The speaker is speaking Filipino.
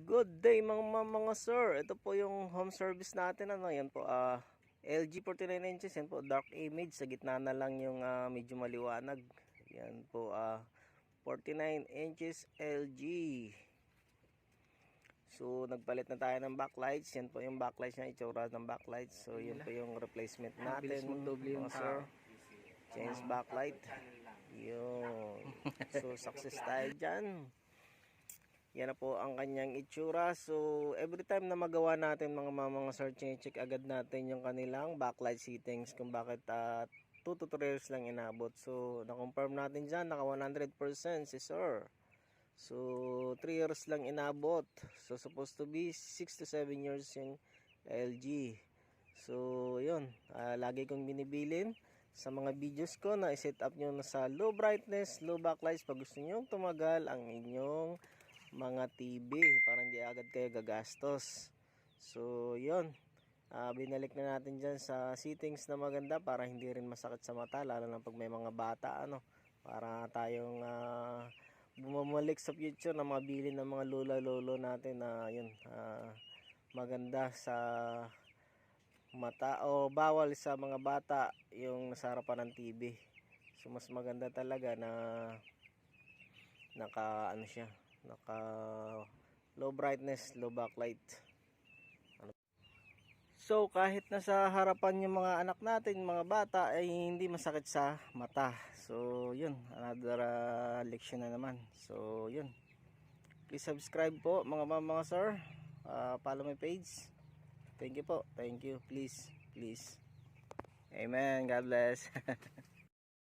Good day mga sir. Ito po yung home service natin. Yan po LG 49 inches. Yan po dark image. Sa gitna na lang yung medyo maliwanag. Yan po 49 inches LG. So nagpalit na tayo ng backlights. Yan po yung backlights niya, itsura ng backlights. So yan po yung replacement natin mga sir. Change backlight. Yun. So success tayo dyan. Yan na po ang kanyang itsura. So every time na magawa natin mga sir, check agad natin yung kanilang backlight settings kung bakit 2 to 3 years lang inabot. So na-confirm natin dyan, naka 100% si sir. So 3 years lang inabot. So supposed to be 6 to 7 years yung LG. So yun, lagi kong binibilin sa mga videos ko na i-set up nyo na sa low brightness, low backlights pag gusto nyo tumagal ang inyong mga TV para hindi agad kayo gagastos. So yun, binalik na natin dyan sa settings na maganda para hindi rin masakit sa mata, lalo na pag may mga bata para tayong bumalik sa future na mabili ng mga lolo natin na yun, maganda sa mata o bawal sa mga bata yung nasa harapan ng TV. So mas maganda talaga na naka low brightness, low backlight. So kahit nasa harapan yung mga anak natin, mga bata, ay hindi masakit sa mata. So yun, another leksyon na naman. So yun, please subscribe po mga sir, follow my page. Thank you po, thank you, please. Amen, God bless.